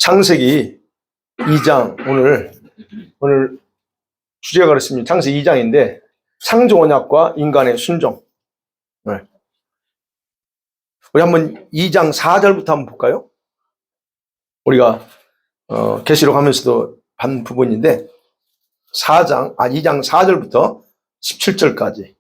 창세기 2장, 오늘 주제가 그렇습니다. 창세기 2장인데, 창조 언약과 인간의 순종. 네. 우리 한번 2장 4절부터 한번 볼까요? 우리가, 계시록 하면서도 반 부분인데, 2장 4절부터 17절까지.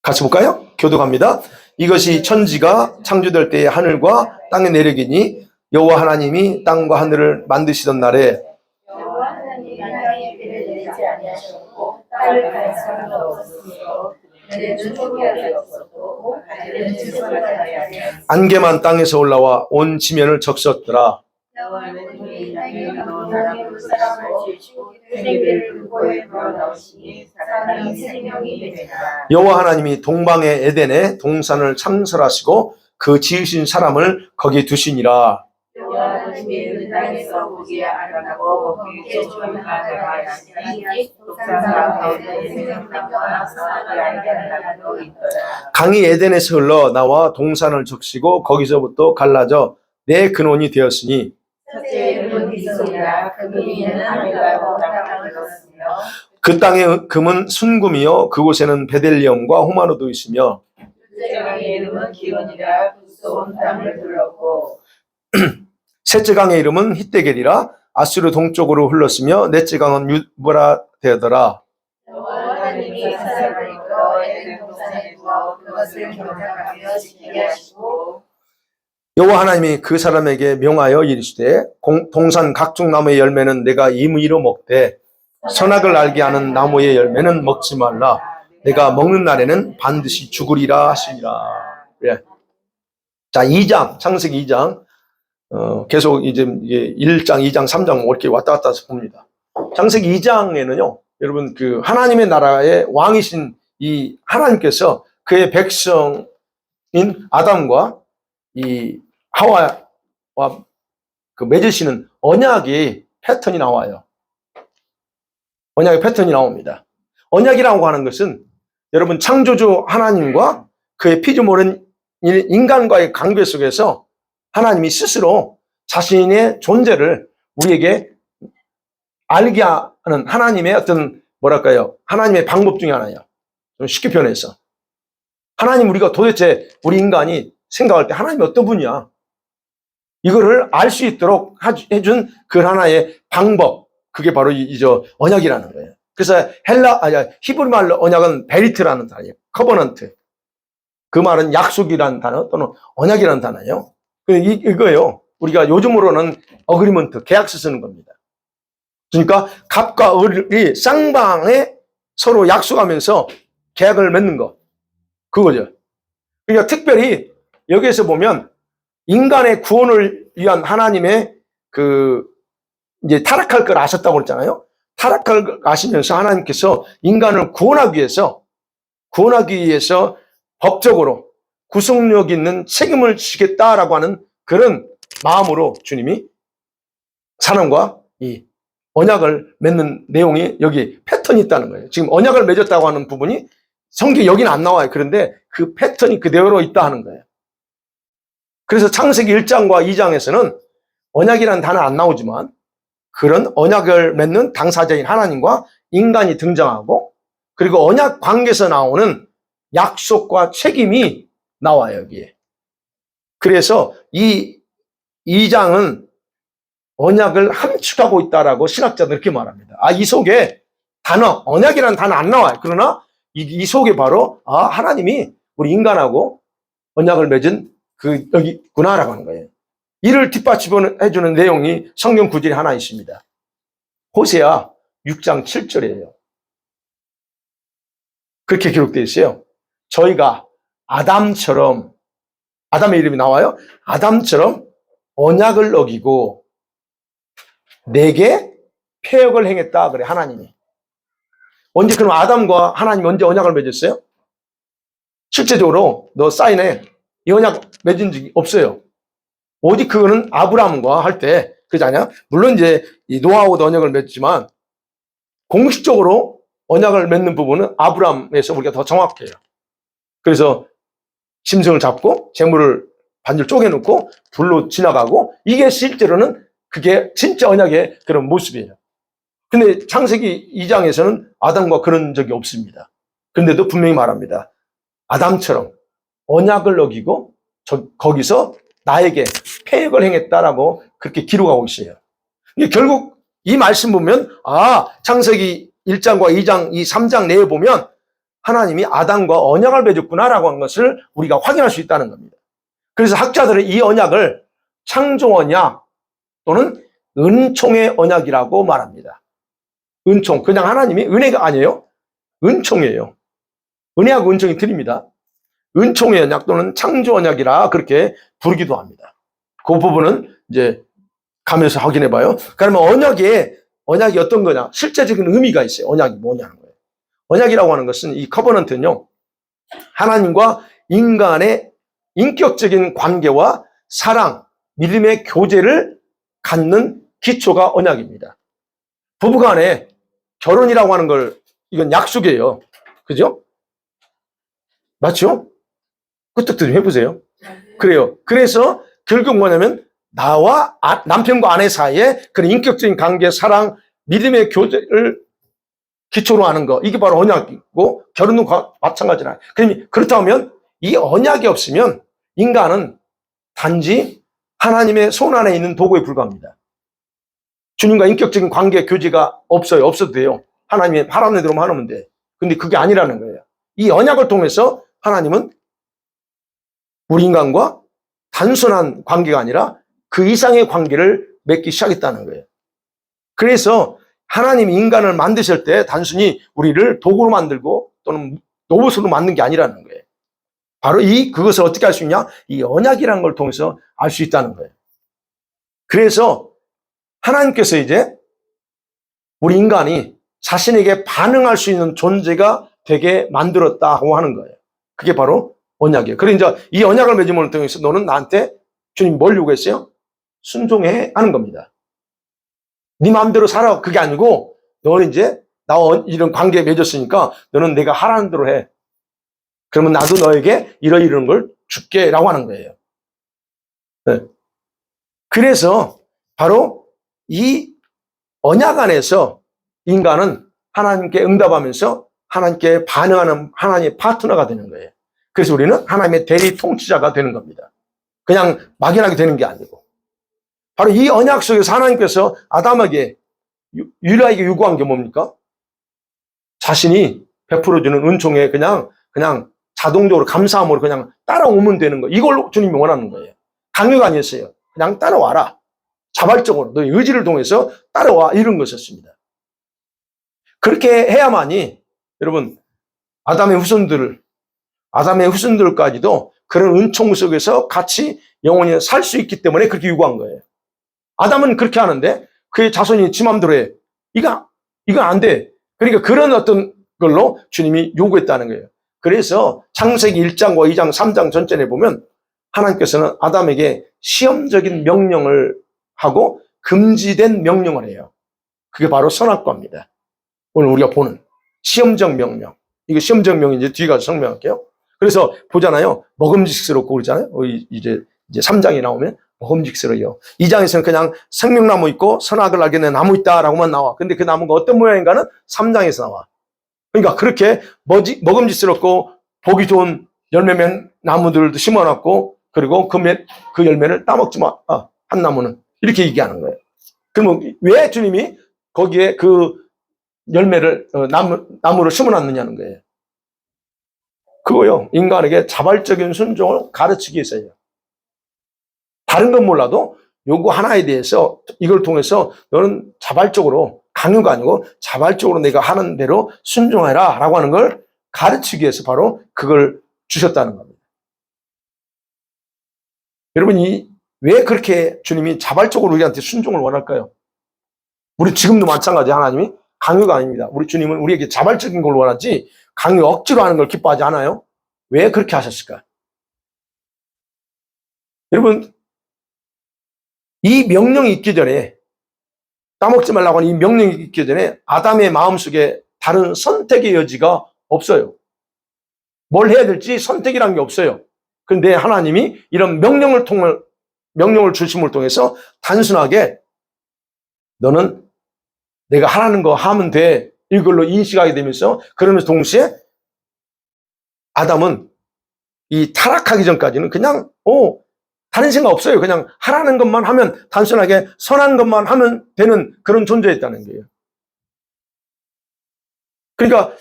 같이 볼까요? 교독합니다. 이것이 천지가 창조될 때의 하늘과 땅의 내력이니 여호와 하나님이 땅과 하늘을 만드시던 날에 여호와 하나님이 땅에 비를 내리지 아니하셨고 땅을 가는 사람도 없었으며 그들은 포기하지 없었고 그들은 주소하지 아니하였으며 안개만 땅에서 올라와 온 지면을 적셨더라. 여호와는 땅에 강동에 물사람을 지으시고 생기를 물고에 불어넣으시니 사람이 생명이 되나. 여호와 하나님이 동방의 에덴에 동산을 창설하시고 그 지으신 사람을 거기 두시니라. 여호와 하나님이 땅에서 보기에 아름답고 보기에 좋은 하늘을 하시니 동산 가운데 생명나무와 선악을 알게 하는 나무도 있더라. 강이 에덴에서 흘러 나와 동산을 적시고 거기서부터 갈라져 내 근원이 되었으니 첫째 이름은 비손이라 그 금이는 하늘과 땅을 넣었으며 그 땅의 금은 순금이요 그곳에는 베델리엄과 호마노도 있으며 둘째 강의 이름은 기온이라 그곳 온 땅을 둘렀고 셋째 강의 이름은 히데겔이라 아수르 동쪽으로 흘렀으며 넷째 강은 유브라데더라. 여호와 하나님이 사람을 이끌어 에덴 동산에 두어 그것을 경작하며 지키게 하시고 여호와 하나님이 그 사람에게 명하여 이르시되 동산 각종 나무의 열매는 내가 임의로 먹되 선악을 알게 하는 나무의 열매는 먹지 말라. 내가 먹는 날에는 반드시 죽으리라 하시니라. 예. 자, 2장 창세기 2장 계속 이제 1장, 2장, 3장 이렇게 왔다 갔다 해서 봅니다. 창세기 2장에는요, 여러분 그 하나님의 나라의 왕이신 이 하나님께서 그의 백성인 아담과 이 하와와 그 맺으시는 언약의 패턴이 나와요. 언약의 패턴이 나옵니다. 언약이라고 하는 것은 여러분 창조주 하나님과 그의 피조물인 인간과의 관계 속에서 하나님이 스스로 자신의 존재를 우리에게 알게 하는 하나님의 어떤 뭐랄까요? 하나님의 방법 중에 하나예요. 좀 쉽게 표현해서. 하나님 우리가 도대체 우리 인간이 생각할 때 하나님이 어떤 분이야? 이거를 알 수 있도록 해준 그 하나의 방법. 그게 바로 이저 언약이라는 거예요. 그래서 히브리 말로 언약은 베리트라는 단어예요. 커버넌트. 그 말은 약속이라는 단어 또는 언약이라는 단어예요. 이거예요. 우리가 요즘으로는 어그리먼트, 계약서 쓰는 겁니다. 그러니까 갑과 을이 쌍방에 서로 약속하면서 계약을 맺는 거. 그거죠. 그러니까 특별히 여기에서 보면 인간의 구원을 위한 하나님의 이제 타락할 걸 아셨다고 그랬잖아요. 타락할 걸 아시면서 하나님께서 인간을 구원하기 위해서 법적으로 구속력 있는 책임을 지겠다라고 하는 그런 마음으로 주님이 사람과 이 언약을 맺는 내용이 여기 패턴이 있다는 거예요. 지금 언약을 맺었다고 하는 부분이 성경에 여기는 안 나와요. 그런데 그 패턴이 그대로 있다 하는 거예요. 그래서 창세기 1장과 2장에서는 언약이라는 단어 안 나오지만 그런 언약을 맺는 당사자인 하나님과 인간이 등장하고 그리고 언약 관계에서 나오는 약속과 책임이 나와요, 여기에. 그래서 이 2장은 언약을 함축하고 있다라고 신학자들 이렇게 말합니다. 이 속에 언약이라는 단어 안 나와요. 그러나 이 속에 바로, 하나님이 우리 인간하고 언약을 맺은 여기 있구나라고 하는 거예요. 이를 뒷받침해주는 내용이 성경 구절이 하나 있습니다. 호세아 6장 7절이에요. 그렇게 기록되어 있어요. 저희가 아담의 이름이 나와요. 아담처럼 언약을 어기고 내게 패역을 행했다 그래 하나님이. 언제 그럼 아담과 하나님이 언제 언약을 맺었어요? 실제적으로 너 사인해. 이 언약 맺은 적이 없어요. 오직 그거는 아브라함과 할 때 그러지 않냐? 물론 이제 이 노아하고도 언약을 맺지만 공식적으로 언약을 맺는 부분은 아브라함에서 우리가 더 정확해요. 그래서 짐승을 잡고 제물을 반절 쪼개놓고 불로 지나가고, 이게 실제로는 그게 진짜 언약의 그런 모습이에요. 근데 창세기 2장에서는 아담과 그런 적이 없습니다. 그런데도 분명히 말합니다. 아담처럼 언약을 어기고 거기서 나에게 패역을 행했다라고 그렇게 기록하고 있어요. 결국 이 말씀 보면 창세기 1장과 2장, 이 3장 내에 보면 하나님이 아담과 언약을 맺었구나라고 하는 것을 우리가 확인할 수 있다는 겁니다. 그래서 학자들은 이 언약을 창조 언약 또는 은총의 언약이라고 말합니다. 은총, 그냥 하나님이 은혜가 아니에요. 은총이에요. 은혜하고 은총이 틀립니다. 은총의 언약 또는 창조 언약이라 그렇게 부르기도 합니다. 그 부분은 이제 가면서 확인해 봐요. 그러면 언약이 어떤 거냐? 실제적인 의미가 있어요. 언약이 뭐냐는 거예요. 언약이라고 하는 것은, 이 커버넌트는요, 하나님과 인간의 인격적인 관계와 사랑, 믿음의 교제를 갖는 기초가 언약입니다. 부부간에 결혼이라고 하는 걸, 이건 약속이에요. 그죠? 맞죠? 그것도 좀 해보세요. 그래요. 그래서 결국 뭐냐면 나와 남편과 아내 사이에 그런 인격적인 관계, 사랑, 믿음의 교제를 기초로 하는 거, 이게 바로 언약이고, 결혼도 마찬가지라. 그렇다면 이 언약이 없으면 인간은 단지 하나님의 손 안에 있는 도구에 불과합니다. 주님과 인격적인 관계, 교제가 없어요. 없어도 돼요. 하나님의 바라는 대로만 하면 돼. 근데 그게 아니라는 거예요. 이 언약을 통해서 하나님은 우리 인간과 단순한 관계가 아니라 그 이상의 관계를 맺기 시작했다는 거예요. 그래서 하나님이 인간을 만드실 때 단순히 우리를 도구로 만들고 또는 로봇으로 만든 게 아니라는 거예요. 바로 그것을 어떻게 알 수 있냐? 이 언약이라는 걸 통해서 알 수 있다는 거예요. 그래서 하나님께서 이제 우리 인간이 자신에게 반응할 수 있는 존재가 되게 만들었다고 하는 거예요. 그게 바로 언약이에요. 그래서 이제 이 언약을 맺음을 통해서 너는 나한테 주님 뭘 요구했어요? 순종해 하는 겁니다. 네 마음대로 살아. 그게 아니고 너는 이제 나와 이런 관계에 맺었으니까 너는 내가 하라는 대로 해. 그러면 나도 너에게 이런 걸 줄게 라고 하는 거예요. 네. 그래서 바로 이 언약 안에서 인간은 하나님께 응답하면서 하나님께 반응하는 하나님의 파트너가 되는 거예요. 그래서 우리는 하나님의 대리 통치자가 되는 겁니다. 그냥 막연하게 되는 게 아니고. 바로 이 언약 속에서 하나님께서 아담에게, 유라에게 요구한 게 뭡니까? 자신이 베풀어주는 은총에 그냥 자동적으로 감사함으로 그냥 따라오면 되는 거. 이걸 주님이 원하는 거예요. 강요가 아니었어요. 그냥 따라와라. 자발적으로 너의 의지를 통해서 따라와, 이런 것이었습니다. 그렇게 해야만이 여러분 아담의 후손들까지도 그런 은총 속에서 같이 영원히 살 수 있기 때문에 그렇게 요구한 거예요. 아담은 그렇게 하는데 그의 자손이 지 맘대로 해. 이건 안 돼. 그러니까 그런 어떤 걸로 주님이 요구했다는 거예요. 그래서 창세기 1장과 2장, 3장 전체에 보면 하나님께서는 아담에게 시험적인 명령을 하고 금지된 명령을 해요. 그게 바로 선악과입니다. 오늘 우리가 보는 시험적 명령. 이게 시험적 명령인지 뒤에 가서 설명할게요. 그래서 보잖아요. 먹음직스럽고 그러잖아요. 이제 3장이 나오면 먹음직스러워요. 2장에서는 그냥 생명나무 있고 선악을 알게 된 나무 있다라고만 나와. 근데 그 나무가 어떤 모양인가는 3장에서 나와. 그러니까 그렇게 먹음직스럽고 보기 좋은 열매면 나무들도 심어놨고, 그리고 그 열매를 따먹지 마. 한 나무는. 이렇게 얘기하는 거예요. 그러면 왜 주님이 거기에 그 열매를, 나무를 심어놨느냐는 거예요. 그거요. 인간에게 자발적인 순종을 가르치기 위해서예요. 다른 건 몰라도 요거 하나에 대해서 이걸 통해서 너는 자발적으로, 강요가 아니고 자발적으로 내가 하는 대로 순종해라 라고 하는 걸 가르치기 위해서 바로 그걸 주셨다는 겁니다. 여러분이 왜 그렇게 주님이 자발적으로 우리한테 순종을 원할까요? 우리 지금도 마찬가지. 하나님이 강요가 아닙니다. 우리 주님은 우리에게 자발적인 걸 원하지 강요 억지로 하는 걸 기뻐하지 않아요. 왜 그렇게 하셨을까? 여러분, 이 명령이 있기 전에, 따먹지 말라고 하는 이 명령이 있기 전에 아담의 마음속에 다른 선택의 여지가 없어요. 뭘 해야 될지 선택이란 게 없어요. 근데 하나님이 이런 명령을 주심을 통해서 단순하게 너는 내가 하라는 거 하면 돼. 이걸로 인식하게 되면서 그러면서 동시에 아담은 이 타락하기 전까지는 그냥 다른 생각 없어요. 그냥 하라는 것만 하면 단순하게 선한 것만 하면 되는 그런 존재였다는 거예요. 그러니까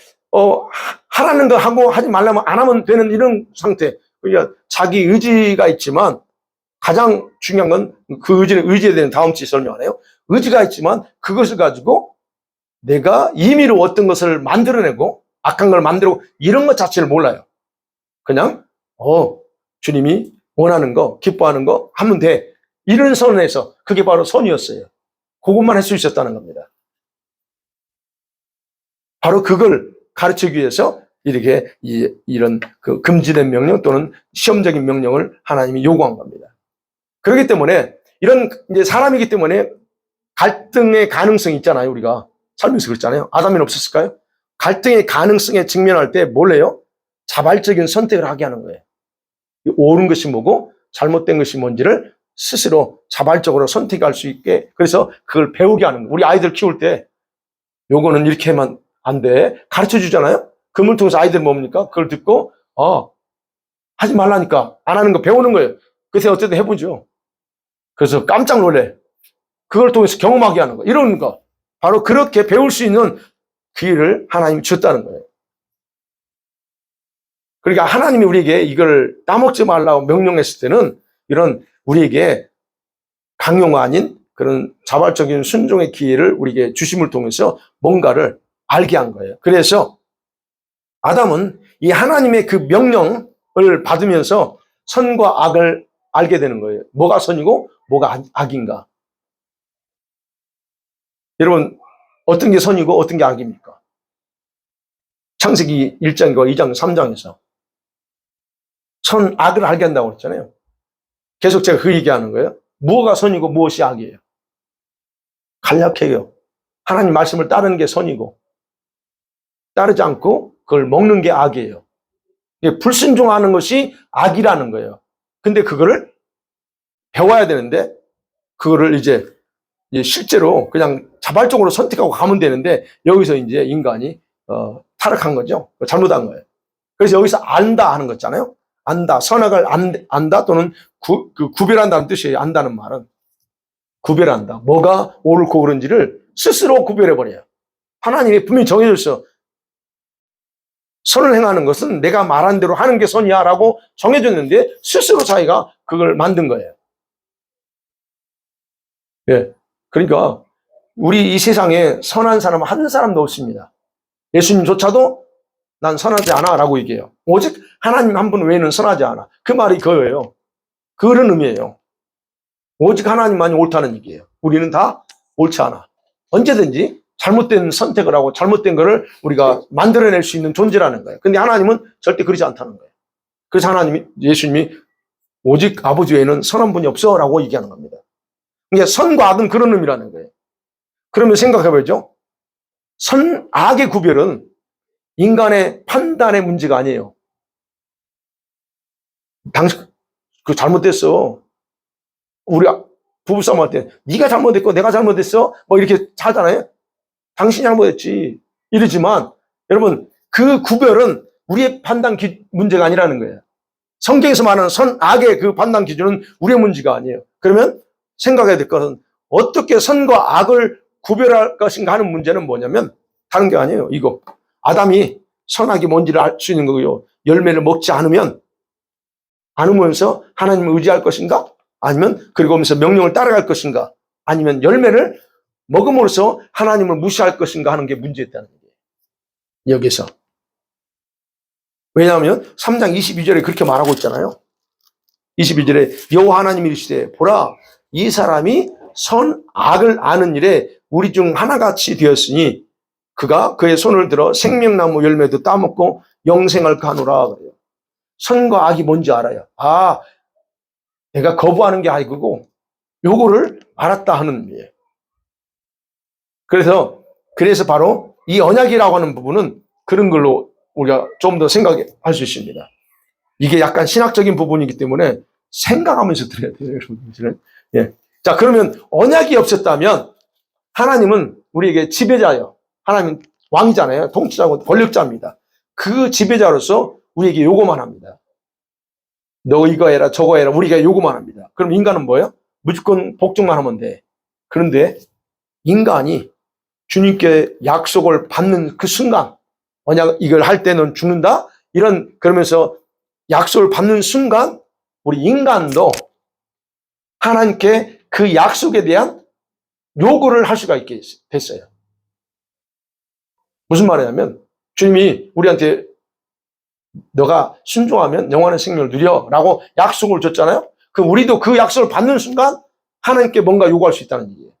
하라는 거 하고 하지 말라면 안 하면 되는 이런 상태. 그러니까 자기 의지가 있지만 가장 중요한 건 그 의지에 대한 다음 주에 설명하네요. 의지가 있지만 그것을 가지고 내가 임의로 어떤 것을 만들어내고 악한 걸 만들고 이런 것 자체를 몰라요. 그냥 주님이 원하는 거, 기뻐하는 거 하면 돼. 이런 선에서 그게 바로 선이었어요. 그것만 할 수 있었다는 겁니다. 바로 그걸 가르치기 위해서 이렇게 이런 그 금지된 명령 또는 시험적인 명령을 하나님이 요구한 겁니다. 그렇기 때문에 이런 이제 사람이기 때문에 갈등의 가능성이 있잖아요. 우리가 살면서 그랬잖아요. 아담이 없었을까요? 갈등의 가능성에 직면할 때 뭘래요? 자발적인 선택을 하게 하는 거예요. 옳은 것이 뭐고 잘못된 것이 뭔지를 스스로 자발적으로 선택할 수 있게, 그래서 그걸 배우게 하는 거예요. 우리 아이들 키울 때 요거는 이렇게 하면 안 돼. 가르쳐 주잖아요. 그걸 통해서 아이들 뭡니까? 그걸 듣고 하지 말라니까 안 하는 거 배우는 거예요. 그래서 어쨌든 해보죠. 그래서 깜짝 놀래. 그걸 통해서 경험하게 하는 거. 이런 거. 바로 그렇게 배울 수 있는 기회를 하나님이 줬다는 거예요. 그러니까 하나님이 우리에게 이걸 따먹지 말라고 명령했을 때는 이런 우리에게 강요가 아닌 그런 자발적인 순종의 기회를 우리에게 주심을 통해서 뭔가를 알게 한 거예요. 그래서 아담은 이 하나님의 그 명령을 받으면서 선과 악을 알게 되는 거예요. 뭐가 선이고 뭐가 악인가. 여러분, 어떤 게 선이고 어떤 게 악입니까? 창세기 1장과 2장, 3장에서 선, 악을 알게 한다고 그랬잖아요. 계속 제가 그 얘기하는 거예요. 무엇가 선이고 무엇이 악이에요. 간략해요. 하나님 말씀을 따르는 게 선이고 따르지 않고 그걸 먹는 게 악이에요. 불순종하는 것이 악이라는 거예요. 근데 그거를 배워야 되는데 그거를 이제 실제로 그냥 자발적으로 선택하고 가면 되는데 여기서 이제 인간이 타락한 거죠. 잘못한 거예요. 그래서 여기서 안다 하는 거 있잖아요. 안다, 선악을 안다 또는 구별한다는 뜻이에요. 안다는 말은 구별한다. 뭐가 옳고 그른지를 스스로 구별해버려요. 하나님이 분명히 정해줬어. 선을 행하는 것은 내가 말한 대로 하는 게 선이야 라고 정해줬는데 스스로 자기가 그걸 만든 거예요. 예. 그러니까 우리 이 세상에 선한 사람 한 사람도 없습니다. 예수님조차도 난 선하지 않아 라고 얘기해요. 오직 하나님 한 분 외에는 선하지 않아. 그 말이 그거예요. 그런 의미예요. 오직 하나님만이 옳다는 얘기예요. 우리는 다 옳지 않아. 언제든지 잘못된 선택을 하고 잘못된 거를 우리가 만들어낼 수 있는 존재라는 거예요. 근데 하나님은 절대 그러지 않다는 거예요. 그래서 예수님이 오직 아버지 외에는 선한 분이 없어 라고 얘기하는 겁니다. 그러니까 선과 악은 그런 의미라는 거예요. 그러면 생각해보죠. 선, 악의 구별은 인간의 판단의 문제가 아니에요. 당신, 그 잘못됐어. 우리 부부싸움 할 때, 네가 잘못했고 내가 잘못했어? 뭐 이렇게 하잖아요. 당신이 잘못했지. 이러지만, 여러분, 그 구별은 우리의 판단 문제가 아니라는 거예요. 성경에서 말하는 선, 악의 그 판단 기준은 우리의 문제가 아니에요. 그러면 생각해야 될 것은 어떻게 선과 악을 구별할 것인가 하는 문제는 뭐냐면 다른 게 아니에요. 이거. 아담이 선악이 뭔지를 알 수 있는 거고요. 열매를 먹지 않으면서 하나님을 의지할 것인가? 아니면 그리고 오면서 명령을 따라갈 것인가? 아니면 열매를 먹음으로써 하나님을 무시할 것인가 하는 게 문제였다는 거예요. 여기서. 왜냐하면 3장 22절에 그렇게 말하고 있잖아요. 22절에 여호와 하나님이 이르시되 보라 이 사람이 선 악을 아는 일에 우리 중 하나같이 되었으니 그가 그의 손을 들어 생명나무 열매도 따먹고 영생을 가노라 그래요. 선과 악이 뭔지 알아요. 아, 내가 거부하는 게 아니고 요거를 알았다 하는 의미예요. 그래서 바로 이 언약이라고 하는 부분은 그런 걸로 우리가 좀 더 생각할 수 있습니다. 이게 약간 신학적인 부분이기 때문에 생각하면서 들어야 돼요, 여러분들은. 예. 자, 그러면 언약이 없었다면 하나님은 우리에게 지배자예요. 하나님은 왕이잖아요. 통치자고 권력자입니다. 그 지배자로서 우리에게 요구만 합니다. 너 이거 해라, 저거 해라. 우리가 요구만 합니다. 그럼 인간은 뭐예요? 무조건 복종만 하면 돼. 그런데 인간이 주님께 약속을 받는 그 순간, 언약 이걸 할 때는 죽는다? 그러면서 약속을 받는 순간 우리 인간도 하나님께 그 약속에 대한 요구를 할 수가 있게 됐어요. 무슨 말이냐면 주님이 우리한테 너가 순종하면 영원한 생명을 누려라고 약속을 줬잖아요. 그럼 우리도 그 약속을 받는 순간 하나님께 뭔가 요구할 수 있다는 얘기예요.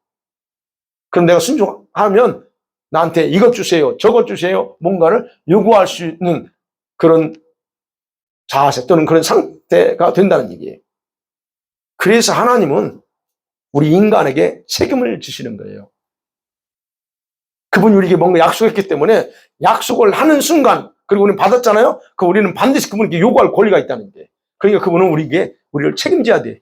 그럼 내가 순종하면 나한테 이것 주세요, 저것 주세요, 뭔가를 요구할 수 있는 그런 자세 또는 그런 상태가 된다는 얘기예요. 그래서 하나님은 우리 인간에게 책임을 지시는 거예요. 그분이 우리에게 뭔가 약속했기 때문에 약속을 하는 순간, 그리고 우리는 받았잖아요? 그럼 우리는 반드시 그분에게 요구할 권리가 있다는 게. 그러니까 그분은 우리를 책임져야 돼.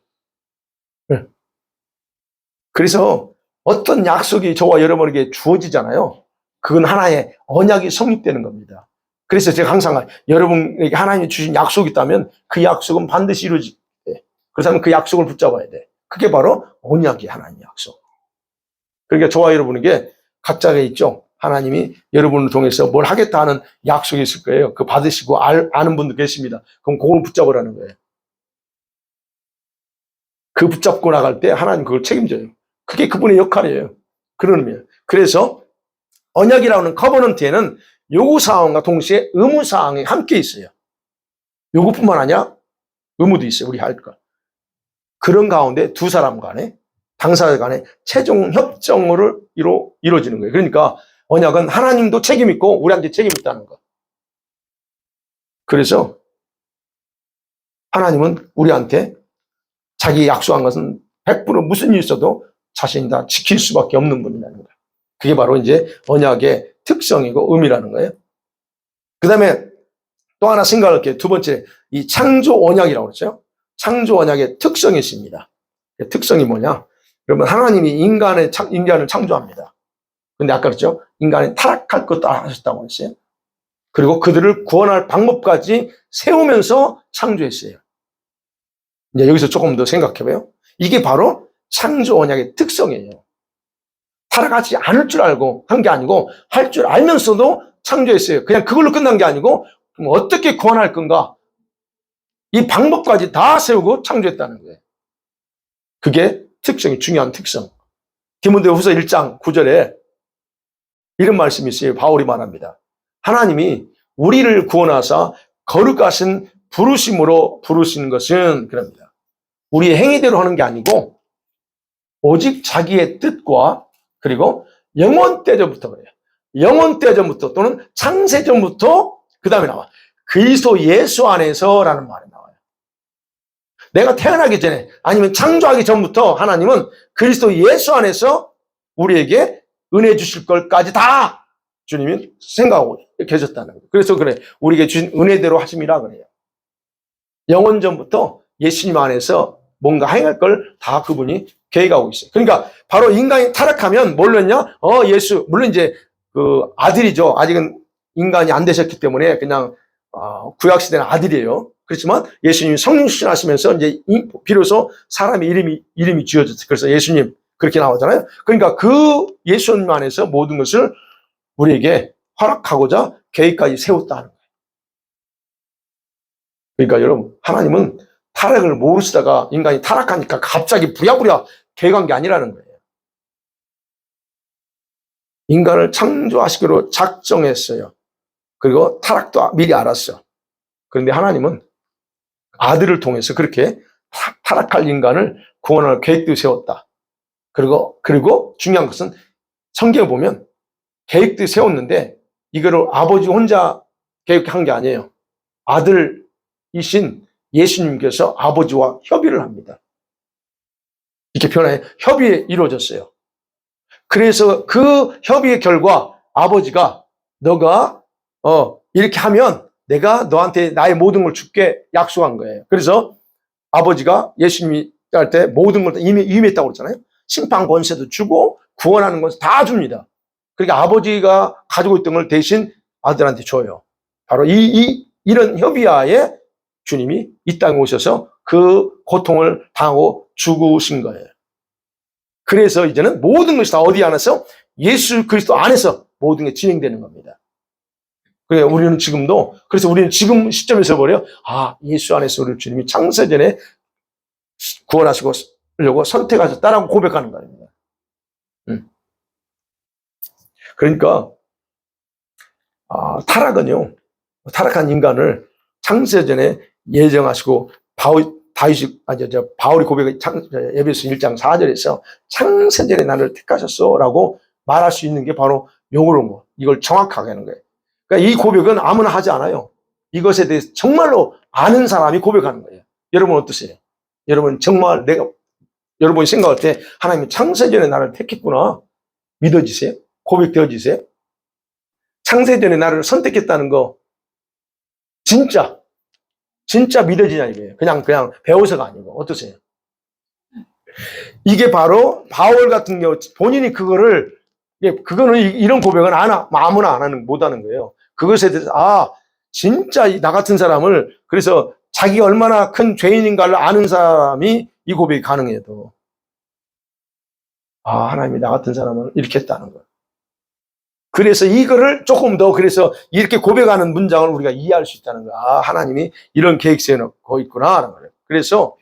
그래서 어떤 약속이 저와 여러분에게 주어지잖아요. 그건 하나의 언약이 성립되는 겁니다. 그래서 제가 항상 여러분에게 하나님이 주신 약속이 있다면 그 약속은 반드시 이루어지게 돼. 그렇다면 그 약속을 붙잡아야 돼. 그게 바로 언약이 하나님의 약속. 그러니까 저와 여러분에게 각자가 있죠. 하나님이 여러분을 통해서 뭘 하겠다 하는 약속이 있을 거예요. 그 받으시고 아는 분도 계십니다. 그럼 그걸 붙잡으라는 거예요. 그 붙잡고 나갈 때 하나님 그걸 책임져요. 그게 그분의 역할이에요. 그런 의미예요. 그래서 언약이라고 하는 커버넌트에는 요구사항과 동시에 의무사항이 함께 있어요. 요구뿐만 아니라 의무도 있어요. 우리 할 거. 그런 가운데 두 사람 간에, 당사자 간에 최종 협정으로 이루어지는 거예요. 그러니까 언약은 하나님도 책임 있고 우리한테 책임 있다는 거. 그래서 하나님은 우리한테 자기 약속한 것은 100% 무슨 일이 있어도 자신이 다 지킬 수밖에 없는 분이라는 거예요. 그게 바로 이제 언약의 특성이고 의미라는 거예요. 그 다음에 또 하나 생각할 게 두 번째, 이 창조 언약이라고 그랬죠. 창조 언약의 특성이 있습니다. 그 특성이 뭐냐? 그러면 하나님이 인간을 창조합니다. 근데 아까 그랬죠? 인간이 타락할 것도 하셨다고 했어요. 그리고 그들을 구원할 방법까지 세우면서 창조했어요. 이제 여기서 조금 더 생각해봐요. 이게 바로 창조 언약의 특성이에요. 타락하지 않을 줄 알고 한 게 아니고 할 줄 알면서도 창조했어요. 그냥 그걸로 끝난 게 아니고 그럼 어떻게 구원할 건가? 이 방법까지 다 세우고 창조했다는 거예요. 그게 특성이 중요한 특성. 디모데후서 1장 9절에 이런 말씀이 있어요. 바울이 말합니다. 하나님이 우리를 구원하사 거룩하신 부르심으로 부르시는 것은 그럽니다. 우리의 행위대로 하는 게 아니고 오직 자기의 뜻과 그리고 영원때전부터 그래요. 영원때전부터 또는 창세전부터 그 다음에 나와. 그리스도 예수 안에서라는 말이 나와요. 내가 태어나기 전에 아니면 창조하기 전부터 하나님은 그리스도 예수 안에서 우리에게 은혜 주실 걸까지 다 주님이 생각하고 계셨다는 거예요. 그래서 그래 우리에게 주신 은혜대로 하심이라 그래요. 영원전부터 예수님 안에서 뭔가 행할 걸 다 그분이 계획하고 있어요. 그러니까 바로 인간이 타락하면 뭘로 했냐? 예수 물론 이제 그 아들이죠. 아직은 인간이 안 되셨기 때문에 그냥 구약 시대는 아들이에요. 그렇지만 예수님이 성령 수신하시면서 이제 비로소 사람의 이름이 지어졌어요. 그래서 예수님 그렇게 나오잖아요. 그러니까 그 예수님 안에서 모든 것을 우리에게 허락하고자 계획까지 세웠다는 거예요. 그러니까 여러분 하나님은 타락을 모르시다가 인간이 타락하니까 갑자기 부랴부랴 계획한 게 아니라는 거예요. 인간을 창조하시기로 작정했어요. 그리고 타락도 미리 알았어요. 그런데 하나님은 아들을 통해서 그렇게 타락할 인간을 구원할 계획도 세웠다. 그리고 중요한 것은 성경에 보면 계획도 세웠는데 이거를 아버지 혼자 계획한 게 아니에요. 아들이신 예수님께서 아버지와 협의를 합니다. 이렇게 표현해 협의에 이루어졌어요. 그래서 그 협의의 결과 아버지가 너가 이렇게 하면 내가 너한테 나의 모든 걸 줄게 약속한 거예요. 그래서 아버지가 예수님이 할 때 모든 걸 이미 임했다고 그랬잖아요. 심판 권세도 주고 구원하는 것을 다 줍니다. 그러니까 아버지가 가지고 있던 걸 대신 아들한테 줘요. 바로 이런 협의하에 주님이 이 땅에 오셔서 그 고통을 당하고 죽으신 거예요. 그래서 이제는 모든 것이 다 어디 안에서? 예수 그리스도 안에서 모든 게 진행되는 겁니다. 그래서 우리는 지금 시점에서 보려, 예수 안에서 우리 주님이 창세전에 구원하시려고 선택하셨다라고 고백하는 겁니다. 그러니까 타락한 인간을 창세전에 예정하시고 바울이 고백한 에베소 1장 4절에서 창세전에 나를 택하셨어라고 말할 수 있는 게 바로 요런 이걸 정확하게 하는 거예요. 그러니까 이 고백은 아무나 하지 않아요. 이것에 대해서 정말로 아는 사람이 고백하는 거예요. 여러분 어떠세요? 여러분 정말 여러분이 생각할 때 하나님이 창세전에 나를 택했구나 믿어지세요? 고백되어지세요? 창세전에 나를 선택했다는 거 진짜 믿어지냐 이거예요. 그냥 배워서가 아니고. 어떠세요? 이게 바로 바울 같은 경우 본인이 그거는 이런 고백은 아무나 못 하는 거예요. 그것에 대해서 진짜 나 같은 사람을, 그래서 자기가 얼마나 큰 죄인인가를 아는 사람이 이 고백이 가능해도 하나님이 나 같은 사람을 이렇게 했다는 거예요. 그래서 이거를 조금 더, 그래서 이렇게 고백하는 문장을 우리가 이해할 수 있다는 거야. 하나님이 이런 계획 세워놓고 있구나 하는 거예요. 그래서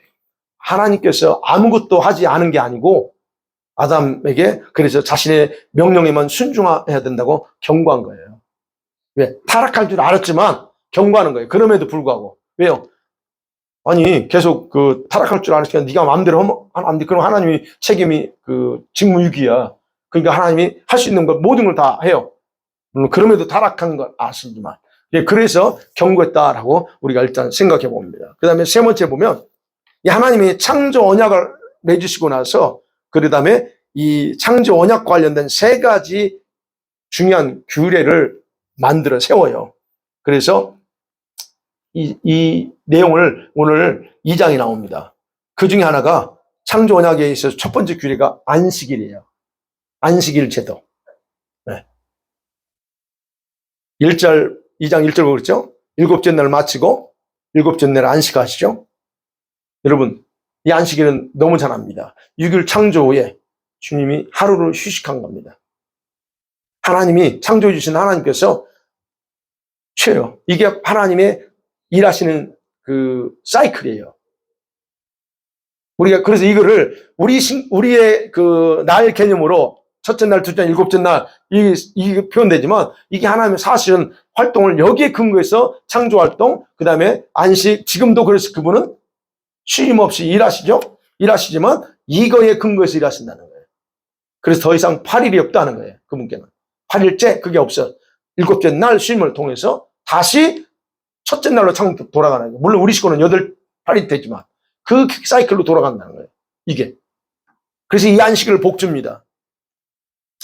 하나님께서 아무것도 하지 않은 게 아니고 아담에게 그래서 자신의 명령에만 순종해야 된다고 경고한 거예요. 왜? 타락할 줄 알았지만 경고하는 거예요. 그럼에도 불구하고. 왜요? 아니 계속 타락할 줄 알았으니까 네가 마음대로 하면 돼. 그럼 하나님이 책임이 직무유기야. 그러니까 하나님이 할 수 있는 것 모든 걸 다 해요. 그럼에도 타락한 걸 아시지만. 그래서 경고했다라고 우리가 일단 생각해 봅니다. 그 다음에 세 번째 보면 이 하나님이 창조 언약을 맺으시고 나서 그 다음에 이 창조 언약과 관련된 세 가지 중요한 규례를 만들어 세워요. 그래서 이 내용을 오늘 2장이 나옵니다. 그 중에 하나가 창조 언약에 있어서 첫 번째 규례가 안식일이에요. 안식일 제도. 네. 2장 1절 그랬죠? 일곱째 날 마치고 일곱째 날 안식하시죠? 여러분, 이 안식일은 너무 잘 압니다. 6일 창조 후에 주님이 하루를 휴식한 겁니다. 하나님이 창조해 주신 하나님께서 쉬어요. 이게 하나님의 일하시는 사이클이에요. 우리가 그래서 이거를 우리의 날 개념으로 첫째 날, 둘째 날, 일곱째 날 이게 표현되지만 이게 하나님의 사실은 활동을 여기에 근거해서 창조 활동, 그 다음에 안식, 지금도 그래서 그분은 쉼 없이 일하시죠? 일하시지만 이거에 근거해서 일하신다는 거예요. 그래서 더 이상 8일이 없다는 거예요. 그분께는. 8일째 그게 없어. 일곱째 날 쉼을 통해서 다시 첫째 날로 돌아가는 거예요. 물론 우리 식구는 8일 되지만 그 사이클로 돌아간다는 거예요. 이게. 그래서 이 안식일을 복 줍니다.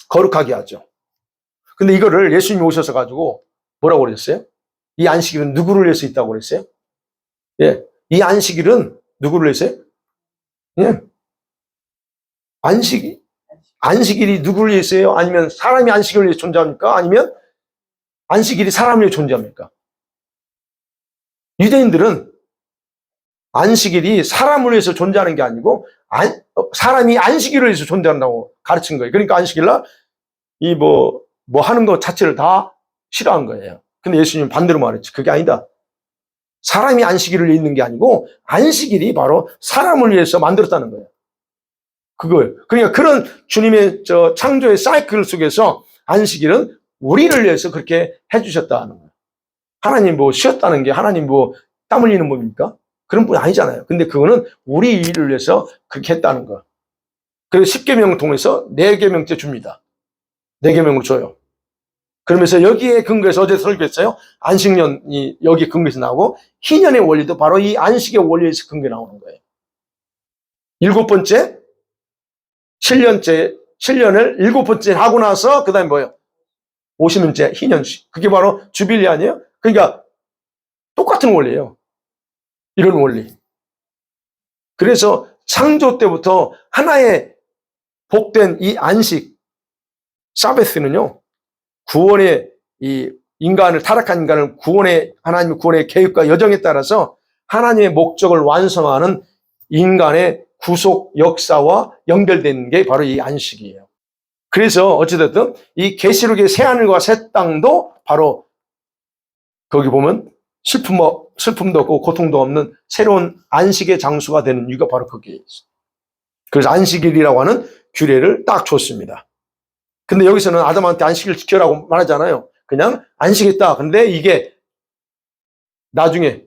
거룩하게 하죠. 근데 이거를 예수님이 오셔서 가지고 뭐라고 그랬어요? 이 안식일은 누구를 위해서 있다고 그랬어요? 예. 이 안식일은 누구를 위해서요? 예. 안식일이 누구를 위해서요? 아니면 사람이 안식일을 위해서 존재합니까? 아니면 안식일이 사람을 위해 존재합니까? 유대인들은 안식일이 사람을 위해서 존재하는 게 아니고 사람이 안식일을 위해서 존재한다고 가르친 거예요. 그러니까 안식일날 뭐 하는 것 자체를 다 싫어한 거예요. 근데 예수님은 반대로 말했지. 그게 아니다. 사람이 안식일을 있는 게 아니고 안식일이 바로 사람을 위해서 만들었다는 거예요. 그거예요. 그러니까 그런 주님의 창조의 사이클 속에서 안식일은 우리를 위해서 그렇게 해주셨다는 거예요. 하나님 쉬었다는 게 하나님 땀 흘리는 법입니까? 그런 분 아니잖아요. 근데 그거는 우리 일을 위해서 그렇게 했다는 거. 그래서 10계명을 통해서 4계명째 줍니다. 4계명을 줘요. 그러면서 여기에 근거해서 어제 설교했어요. 안식년이 여기에 근거해서 나오고 희년의 원리도 바로 이 안식의 원리에서 근거에 나오는 거예요. 7번째, 7년을 7번째 하고 나서 그 다음에 뭐예요? 50년째 희년식. 그게 바로 주빌리 아니에요? 그러니까 똑같은 원리예요. 이런 원리. 그래서 창조 때부터 하나의 복된 이 안식, 사베스는요, 구원의 이 인간을, 타락한 인간을 구원의, 하나님의 구원의 계획과 여정에 따라서 하나님의 목적을 완성하는 인간의 구속 역사와 연결된 게 바로 이 안식이에요. 그래서 어찌됐든 이 계시록의 새하늘과 새 땅도 바로 거기 보면 슬픔도 없고 고통도 없는 새로운 안식의 장소가 되는 이유가 바로 거기에 있어요. 그래서 안식일이라고 하는 규례를 딱 줬습니다. 근데 여기서는 아담한테 안식일 지켜라고 말하잖아요. 그냥 안식했다. 근데 이게 나중에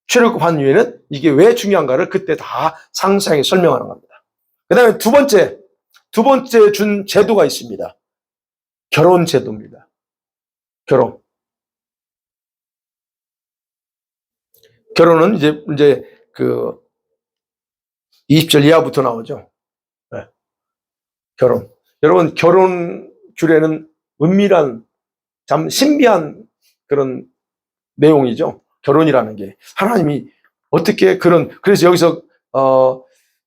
출애굽 한 이후에는 이게 왜 중요한가를 그때 다 상세하게 설명하는 겁니다. 그 다음에 두 번째 준 제도가 있습니다. 결혼 제도입니다. 결혼은 이제 그 20절 이하부터 나오죠. 네. 결혼. 여러분, 결혼 규례는 은밀한, 참 신비한 그런 내용이죠. 결혼이라는 게. 하나님이 어떻게 그래서 여기서,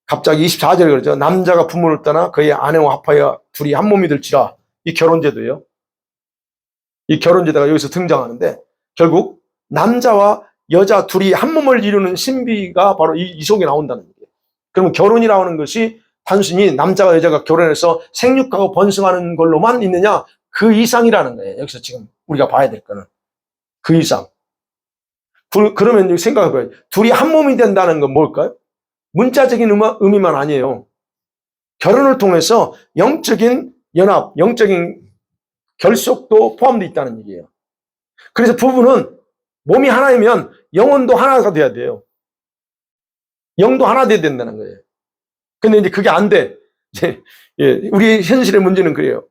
갑자기 24절에 그러죠. 남자가 부모를 떠나 그의 아내와 합하여 둘이 한 몸이 될지라. 이 결혼제도예요. 이 결혼제도가 여기서 등장하는데, 결국 남자와 여자 둘이 한 몸을 이루는 신비가 바로 이 속에 나온다는 거예요. 그러면 결혼이라고 하는 것이 단순히 남자와 여자가 결혼해서 생육하고 번성하는 걸로만 있느냐? 그 이상이라는 거예요. 여기서 지금 우리가 봐야 될 거는. 그 이상. 그러면 생각해봐요. 둘이 한 몸이 된다는 건 뭘까요? 문자적인 의미만 아니에요. 결혼을 통해서 영적인 연합, 영적인 결속도 포함되어 있다는 얘기예요. 그래서 부부는 몸이 하나이면 영혼도 하나가 돼야 돼요. 영도 하나 돼야 된다는 거예요. 근데 이제 그게 안 돼. 우리 현실의 문제는 그래요.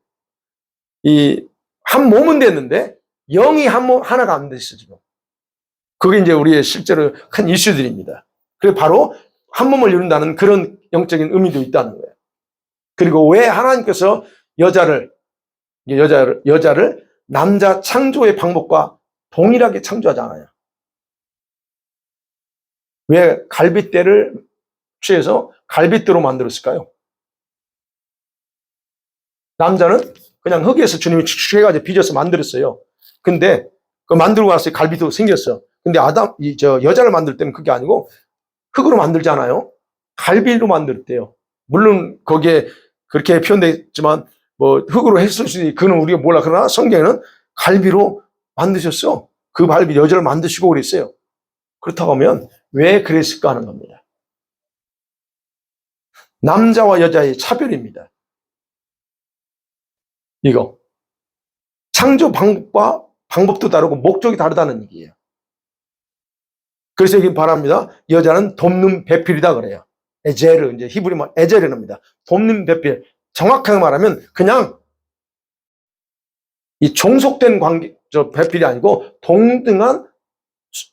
한 몸은 됐는데 영이 하나가 안 됐어, 지금. 그게 이제 우리의 실제로 큰 이슈들입니다. 그래서 바로 한 몸을 이룬다는 그런 영적인 의미도 있다는 거예요. 그리고 왜 하나님께서 여자를 남자 창조의 방법과 동일하게 창조하지 않아요? 왜 갈빗대를 취해서 갈빗대로 만들었을까요? 남자는 그냥 흙에서 주님이 축축 해가지고 빚어서 만들었어요. 근데 그 만들고 나서 갈빗대로 생겼어. 근데 여자를 만들 때는 그게 아니고 흙으로 만들잖아요. 갈빗으로 만들었대요. 물론 거기에 그렇게 표현되어 있지만 뭐 흙으로 했을 수 있는 그는 우리가 몰라. 그러나 성경에는 갈비로 만드셨어. 그 갈비 여자를 만드시고 그랬어요. 그렇다고 하면 왜 그랬을까 하는 겁니다. 남자와 여자의 차별입니다. 이거. 창조 방법도 다르고 목적이 다르다는 얘기예요. 그래서 여기 바랍니다. 여자는 돕는 배필이다 그래요. 에제르, 이제 히브리 말 에제르입니다. 돕는 배필. 정확하게 말하면 그냥 이 종속된 관계, 배필이 아니고 동등한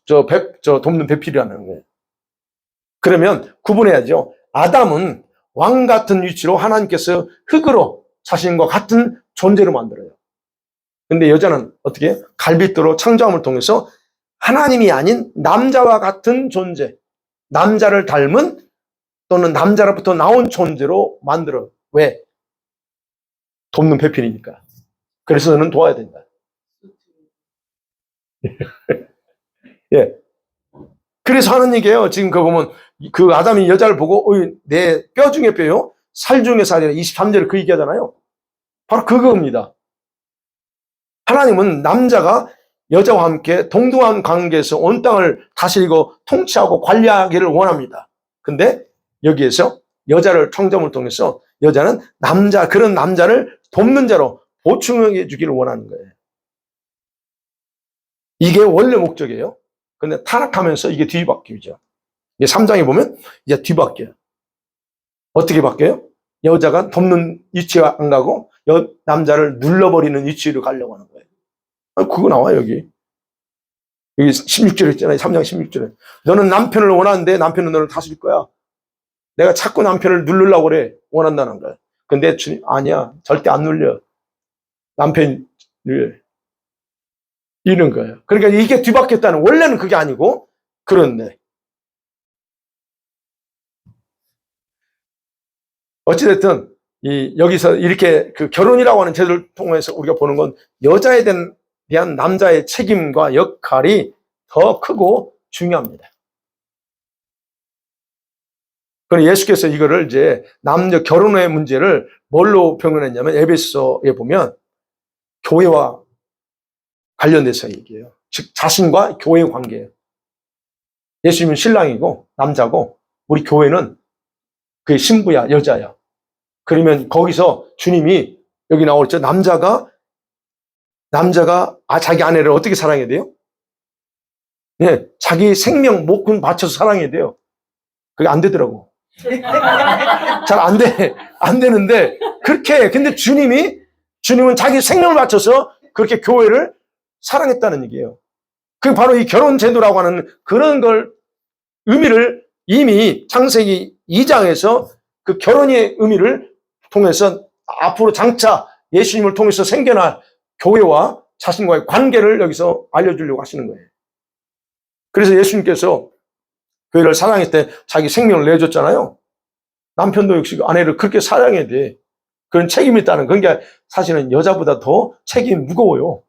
돕는 배필이라는 거예요. 그러면 구분해야죠. 아담은 왕 같은 위치로 하나님께서 흙으로 자신과 같은 존재로 만들어요. 근데 여자는 어떻게? 갈빗대로 창조함을 통해서 하나님이 아닌 남자와 같은 존재, 남자를 닮은 또는 남자로부터 나온 존재로 만들어. 왜? 돕는 배필이니까. 그래서 너는 도와야 된다. 예. 그래서 하는 얘기예요. 지금 그거 보면 그 아담이 여자를 보고 내 뼈 중에 뼈요. 살 중에 살이라 23절에 그 얘기하잖아요. 바로 그겁니다. 하나님은 남자가 여자와 함께 동등한 관계에서 온 땅을 다스리고 통치하고 관리하기를 원합니다. 근데 여기에서 여자를 창조함을 통해서 여자는 그런 남자를 돕는 자로 보충해 주기를 원하는 거예요. 이게 원래 목적이에요. 근데 타락하면서 이게 뒤바뀌죠. 3장에 보면 이제 뒤바뀌어요. 어떻게 바뀌어요? 여자가 돕는 위치가 안 가고 남자를 눌러버리는 위치로 가려고 하는 거예요. 그거 나와요, 여기 16절에 있잖아요. 3장 16절에. 너는 남편을 원하는데 남편은 너를 다스릴 거야. 내가 자꾸 남편을 누르려고 그래. 원한다는 거야. 근데 주님, 아니야. 절대 안 눌려. 남편을 이런 거예요. 그러니까 이게 뒤바뀌었다는, 원래는 그게 아니고, 그런데. 어찌됐든, 여기서 이렇게 그 결혼이라고 하는 제도를 통해서 우리가 보는 건 여자에 대한 남자의 책임과 역할이 더 크고 중요합니다. 그럼 예수께서 이거를 이제 남녀 결혼의 문제를 뭘로 표현했냐면 에베소서에 보면 교회와 관련돼서 얘기해요. 즉 자신과 교회의 관계예요. 예수님은 신랑이고 남자고 우리 교회는 그의 신부야, 여자야. 그러면 거기서 주님이 여기 나오죠. 남자가 자기 아내를 어떻게 사랑해야 돼요? 네, 자기 생명 목숨 바쳐서 사랑해야 돼요. 그게 안 되더라고. 잘 안 되는데 그렇게 해. 근데 주님은 자기 생명을 바쳐서 그렇게 교회를 사랑했다는 얘기예요. 그게 바로 이 결혼 제도라고 하는 그런 걸 의미를 이미 창세기 2장에서 그 결혼의 의미를 통해서 앞으로 장차 예수님을 통해서 생겨날 교회와 자신과의 관계를 여기서 알려주려고 하시는 거예요. 그래서 예수님께서 교회를 사랑했을 때 자기 생명을 내줬잖아요. 남편도 역시 아내를 그렇게 사랑해야 돼. 그런 책임이 있다는 건 게 사실은 여자보다 더 책임이 무거워요.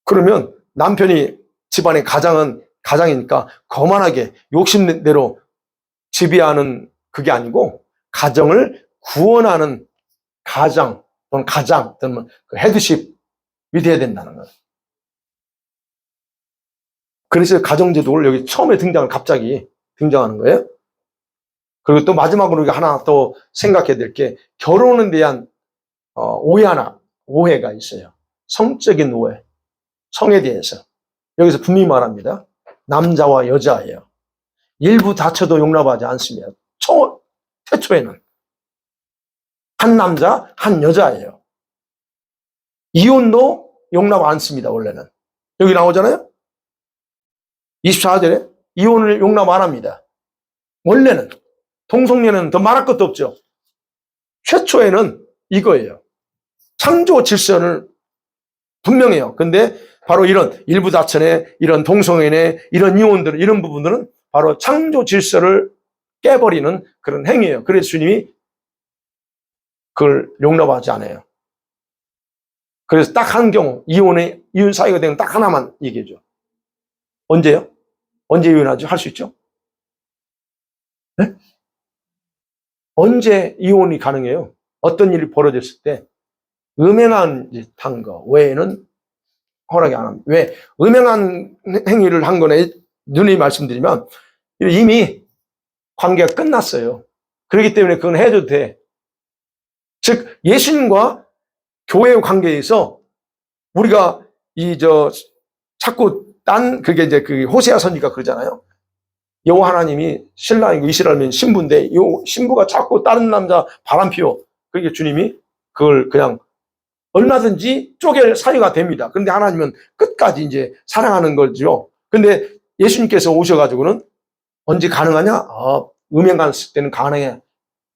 그러면 남편이 집안의 가장이니까 거만하게 욕심대로 지배하는 그게 아니고 가정을 구원하는 가장 또는 그 헤드십이 돼야 된다는 거예요. 그래서 가정제도를 여기 처음에 갑자기 등장하는 거예요. 그리고 또 마지막으로 우리가 하나 또 생각해야 될 게 결혼에 대한 오해가 있어요. 성적인 오해, 성에 대해서. 여기서 분명히 말합니다. 남자와 여자예요. 일부 다쳐도 용납하지 않습니다. 태초에는 한 남자, 한 여자예요. 이혼도 용납 안 씁니다. 원래는. 여기 나오잖아요. 24절에 이혼을 용납 안 합니다. 원래는. 동성애는 더 말할 것도 없죠. 최초에는 이거예요. 창조 질서는 분명해요. 근데 바로 이런 일부 다천의 이런 동성애의 이런 이혼들, 이런 부분들은 바로 창조 질서를 깨버리는 그런 행위예요. 그래서 주님이 그걸 용납하지 않아요. 그래서 딱 한 경우, 이혼 사유가 되면 딱 하나만 얘기해줘. 언제요? 언제 이혼하죠? 할 수 있죠? 네? 언제 이혼이 가능해요? 어떤 일이 벌어졌을 때 음행한 거 외에는 허락이 안 합니다. 왜? 음행한 행위를 한 거네 누누이 말씀드리면 이미 관계가 끝났어요. 그렇기 때문에 그건 해도 돼. 즉 예수님과 교회의 관계에서 우리가 자꾸 그게 이제 그 호세아 선지가 그러잖아요. 여호와 하나님이 신랑이고 이스라엘은 신부인데 이 신부가 자꾸 다른 남자 바람 피워. 그러니까 주님이 그걸 그냥 얼마든지 쪼갤 사유가 됩니다. 그런데 하나님은 끝까지 이제 사랑하는 거죠. 근데 예수님께서 오셔가지고는 언제 가능하냐? 음행간 쓸 때는 가능해.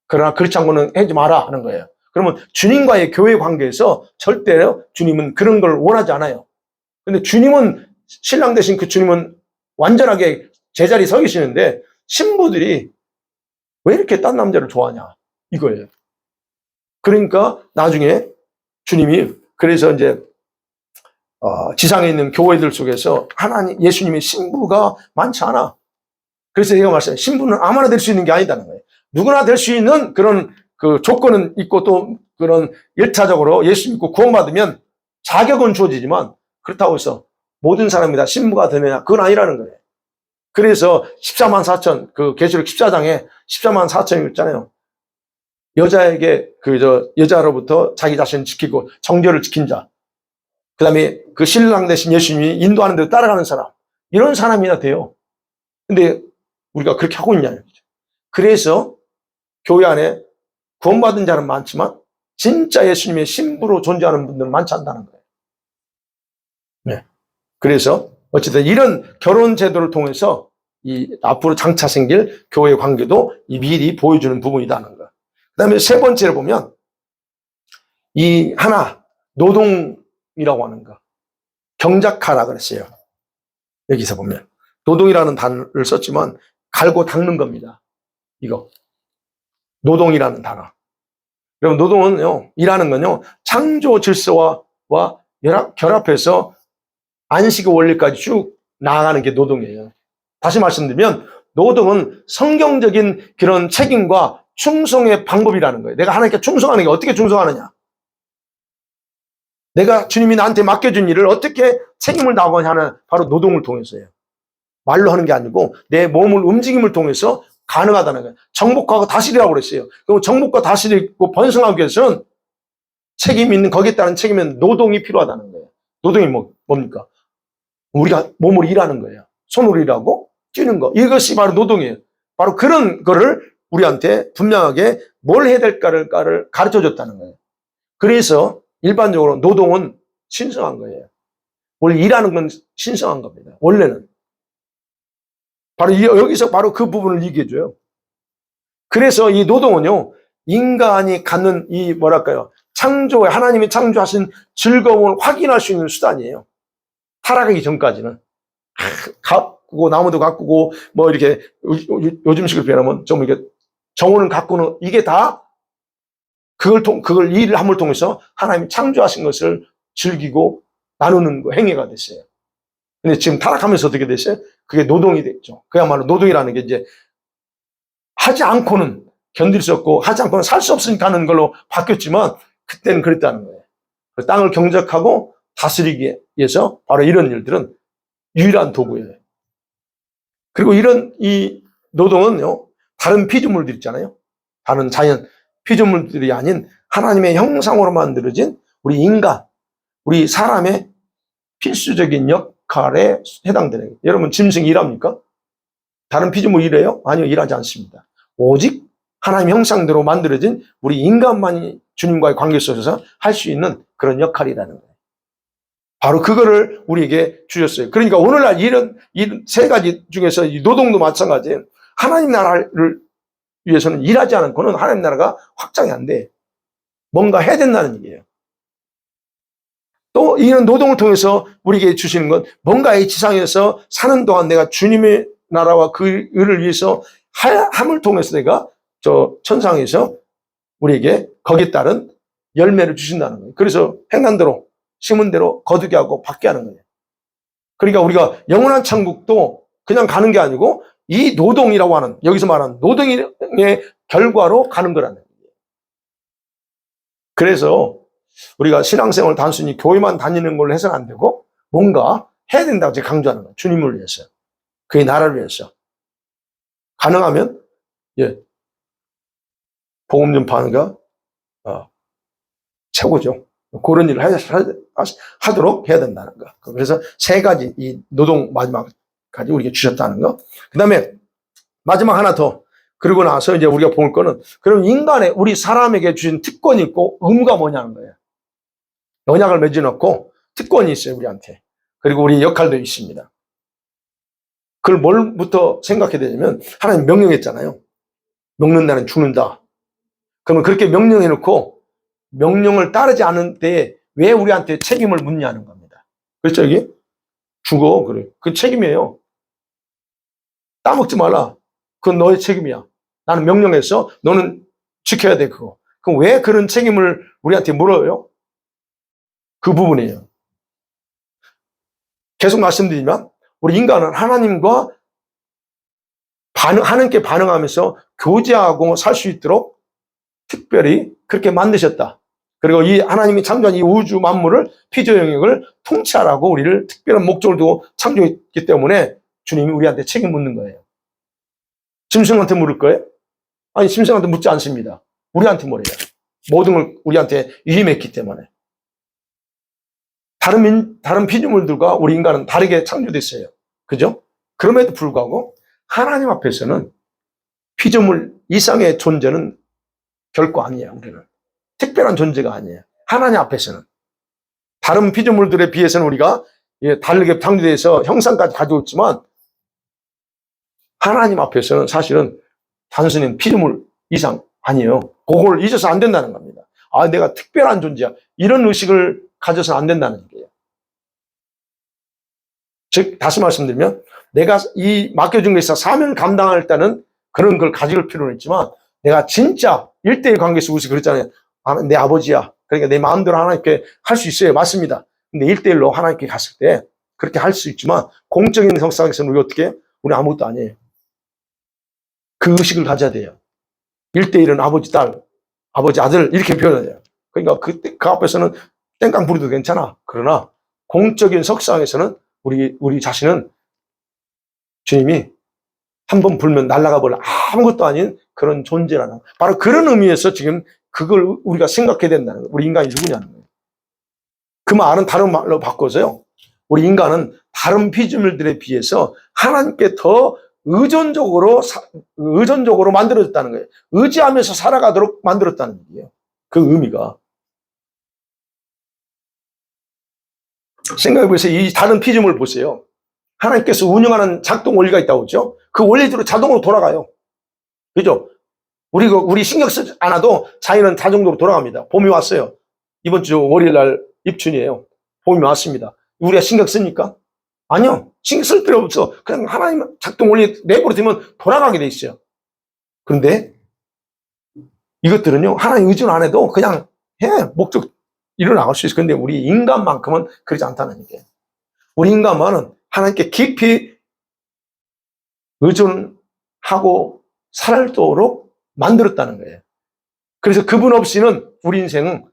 그러나 그렇지 않고는 하지 마라 하는 거예요. 그러면 주님과의 교회 관계에서 절대로 주님은 그런 걸 원하지 않아요. 근데 주님은 신랑 대신 그 주님은 완전하게 제자리 서 계시는데 신부들이 왜 이렇게 딴 남자를 좋아하냐 이거예요. 그러니까 나중에 주님이 그래서 이제 지상에 있는 교회들 속에서 예수님의 신부가 많지 않아. 그래서 제가 말씀해요. 신부는 아무나 될 수 있는 게 아니다는 거예요. 누구나 될 수 있는 그런 그 조건은 있고 또 그런 일차적으로 예수 믿고 구원받으면 자격은 주어지지만 그렇다고 해서 모든 사람이 다 신부가 되느냐 그건 아니라는 거예요. 그래서 14만 4천 그 계시록 14장에 14만 4천이 있잖아요. 여자에게 여자로부터 자기 자신을 지키고 정결을 지킨 자. 그다음에 그 신랑 대신 예수님이 인도하는 대로 따라가는 사람. 이런 사람이나 돼요. 근데 우리가 그렇게 하고 있냐는 거죠. 그래서 교회 안에 구원받은 자는 많지만 진짜 예수님의 신부로 존재하는 분들은 많지 않다는 거예요. 네. 그래서 어쨌든 이런 결혼 제도를 통해서 앞으로 장차 생길 교회 관계도 미리 보여주는 부분이라는 거. 그다음에 세 번째로 보면 노동이라고 하는 거. 경작하라 그랬어요. 여기서 보면 노동이라는 단어를 썼지만 갈고 닦는 겁니다. 이거 노동이라는 단어. 여러분 노동은요, 일하는 건요, 창조 질서와 결합해서 안식의 원리까지 쭉 나아가는 게 노동이에요. 다시 말씀드리면 노동은 성경적인 그런 책임과 충성의 방법이라는 거예요. 내가 하나님께 충성하는 게 어떻게 충성하느냐? 내가 주님이 나한테 맡겨준 일을 어떻게 책임을 다하고자 하는 바로 노동을 통해서예요. 말로 하는 게 아니고 내 몸을 움직임을 통해서 가능하다는 거예요. 정복하고 다스리라고 그랬어요. 그럼 정복과 다스리고 번성하기 위해서는 책임이 있는, 거기에 따른 책임은 노동이 필요하다는 거예요. 노동이 뭡니까? 우리가 몸으로 일하는 거예요. 손으로 일하고 뛰는 거. 이것이 바로 노동이에요. 바로 그런 거를 우리한테 분명하게 뭘 해야 될까를 가르쳐 줬다는 거예요. 그래서 일반적으로 노동은 신성한 거예요. 원래 일하는 건 신성한 겁니다. 원래는. 바로 여기서 바로 그 부분을 얘기해줘요. 그래서 이 노동은요, 인간이 갖는 이 뭐랄까요, 하나님이 창조하신 즐거움을 확인할 수 있는 수단이에요. 타락하기 전까지는. 가꾸고, 나무도 가꾸고, 뭐 이렇게, 요즘식으로 표현하면 좀 이렇게 정원을 가꾸는, 이게 다 그걸 일을 함을 통해서 하나님이 창조하신 것을 즐기고 나누는 거, 행위가 됐어요. 근데 지금 타락하면서 어떻게 됐어요? 그게 노동이 됐죠. 그야말로 노동이라는 게 이제 하지 않고는 견딜 수 없고 하지 않고는 살 수 없으니까 하는 걸로 바뀌었지만 그때는 그랬다는 거예요. 땅을 경작하고 다스리기 위해서 바로 이런 일들은 유일한 도구예요. 그리고 이 노동은요, 다른 피조물들 있잖아요. 다른 자연 피조물들이 아닌 하나님의 형상으로 만들어진 우리 인간, 우리 사람의 필수적인 역할에 해당되는 거예요. 여러분, 짐승이 일합니까? 다른 피조물 일해요? 아니요, 일하지 않습니다. 오직 하나님 형상대로 만들어진 우리 인간만이 주님과의 관계 속에서 할 수 있는 그런 역할이라는 거예요. 바로 그거를 우리에게 주셨어요. 그러니까 오늘날 이런 세 가지 중에서 이 노동도 마찬가지예요. 하나님 나라를 위해서는 일하지 않고는 하나님 나라가 확장이 안 돼. 뭔가 해야 된다는 얘기예요. 또 이런 노동을 통해서 우리에게 주시는 건 뭔가 이 지상에서 사는 동안 내가 주님의 나라와 그 일을 위해서 함을 통해서 내가 저 천상에서 우리에게 거기에 따른 열매를 주신다는 거예요. 그래서 행한 대로 심은 대로 거두게 하고 받게 하는 거예요. 그러니까 우리가 영원한 천국도 그냥 가는 게 아니고 이 노동이라고 하는, 여기서 말하는 노동의 결과로 가는 거라는 거예요. 그래서 우리가 신앙생활을 단순히 교회만 다니는 걸로 해서는 안 되고 뭔가 해야 된다고 제가 강조하는 거예요. 주님을 위해서. 그의 나라를 위해서. 가능하면 복음 전파하는 거 최고죠. 그런 일을 하도록 해야 된다는 거. 그래서 세 가지 이 노동 마지막까지 우리에게 주셨다는 거. 그 다음에 마지막 하나 더. 그러고 나서 이제 우리가 볼 거는 그럼 우리 사람에게 주신 특권이 있고 의무가 뭐냐는 거예요. 언약을 맺어놓고 특권이 있어요, 우리한테. 그리고 우리 역할도 있습니다. 그걸 뭘부터 생각해야 되냐면 하나님 명령했잖아요. 먹는다는 죽는다. 그러면 그렇게 명령해놓고 명령을 따르지 않은 때에 왜 우리한테 책임을 묻냐는 겁니다. 그렇죠, 여기? 죽어. 그래. 그 책임이에요. 따먹지 말라. 그건 너의 책임이야. 나는 명령했어. 너는 지켜야 돼, 그거. 그럼 왜 그런 책임을 우리한테 물어요? 그 부분이에요. 계속 말씀드리면 우리 인간은 하나님과 하나님께 반응하면서 교제하고 살 수 있도록 특별히 그렇게 만드셨다. 그리고 이 하나님이 창조한 이 우주 만물을 피조 영역을 통치하라고 우리를 특별한 목적을 두고 창조했기 때문에 주님이 우리한테 책임 묻는 거예요. 짐승한테 물을 거예요? 아니, 짐승한테 묻지 않습니다. 우리한테 물어요. 모든 걸 우리한테 위임했기 때문에. 다른 피조물들과 우리 인간은 다르게 창조됐어요. 그죠? 그럼에도 불구하고 하나님 앞에서는 피조물 이상의 존재는 결코 아니에요. 우리는 특별한 존재가 아니에요. 하나님 앞에서는. 다른 피조물들에 비해서는 우리가 다르게 창조돼서 형상까지 가지고 있지만 하나님 앞에서는 사실은 단순히 피조물 이상 아니에요. 그걸 잊어서 안 된다는 겁니다. 아, 내가 특별한 존재야. 이런 의식을 가져서는 안 된다는 얘기예요. 즉 다시 말씀드리면 내가 이 맡겨준 것에 있어 사명을 감당할 때는 그런 걸 가질 필요는 있지만 내가 진짜 1대1 관계에서 우리 그랬잖아요. 내 아버지야. 그러니까 내 마음대로 하나님께 할 수 있어요. 맞습니다. 근데 1대1로 하나님께 갔을 때 그렇게 할 수 있지만 공적인 성상에서는 우리 어떻게 해요? 우리 아무것도 아니에요. 그 의식을 가져야 돼요. 1대1은 아버지 딸, 아버지 아들 이렇게 표현해야 돼요. 그러니까 그 앞에서는 땡깡 부려도 괜찮아. 그러나 공적인 석상에서는 우리 자신은 주님이 한 번 불면 날아가 버려 아무것도 아닌 그런 존재라는 바로 그런 의미에서 지금 그걸 우리가 생각해야 된다는 거예요. 우리 인간이 누구냐는 거예요. 그 말은 다른 말로 바꿔서요. 우리 인간은 다른 피조물들에 비해서 하나님께 더 의존적으로 만들어졌다는 거예요. 의지하면서 살아가도록 만들었다는 얘기예요. 그 의미가. 생각해 보세요. 이 다른 피조물 보세요. 하나님께서 운영하는 작동 원리가 있다고 그러죠. 그 원리대로 자동으로 돌아가요. 그죠? 우리 신경 쓰지 않아도 자연은 자동으로 돌아갑니다. 봄이 왔어요. 이번 주 월요일 날 입춘이에요. 봄이 왔습니다. 우리가 신경 씁니까? 아니요. 신경 쓸 필요 없어. 그냥 하나님 작동 원리 내버려 두면 돌아가게 돼 있어요. 그런데 이것들은요. 하나님 의존 안 해도 그냥 해. 목적 일어나갈 수 있어요. 그런데 우리 인간만큼은 그러지 않다는 얘기예요. 우리 인간만은 하나님께 깊이 의존하고 살도록 만들었다는 거예요. 그래서 그분 없이는 우리 인생은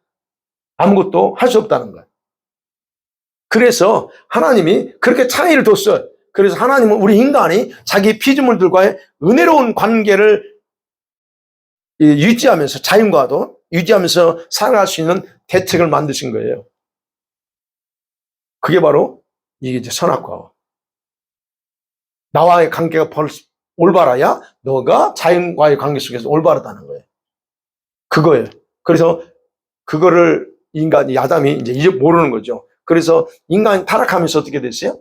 아무것도 할 수 없다는 거예요. 그래서 하나님이 그렇게 차이를 뒀어요. 그래서 하나님은 우리 인간이 자기 피조물들과의 은혜로운 관계를 유지하면서 자연과도 유지하면서 살아갈 수 있는 대책을 만드신 거예요. 그게 바로 이게 이제 선악과와 나와의 관계가 올바라야 너가 자연과의 관계 속에서 올바르다는 거예요. 그거예요. 그래서 그거를 인간이 아담이 이제 모르는 거죠. 그래서 인간이 타락하면서 어떻게 됐어요?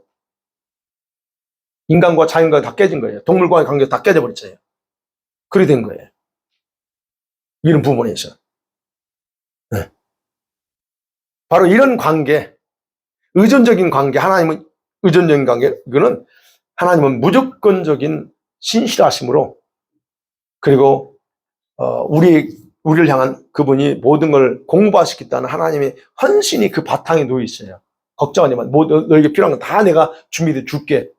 인간과 자연과 다 깨진 거예요. 동물과의 관계가 다 깨져버렸어요. 그렇게 된 거예요. 이런 부분에서. 네. 바로 이런 관계, 의존적인 관계, 하나님은 의존적인 관계, 이거는 하나님은 무조건적인 신실하심으로 그리고 우리를 향한 그분이 모든 걸 공부하시겠다는 하나님의 헌신이 그 바탕에 놓여 있어요. 걱정하지 마. 너에게 필요한 건 다 내가 준비돼 줄게.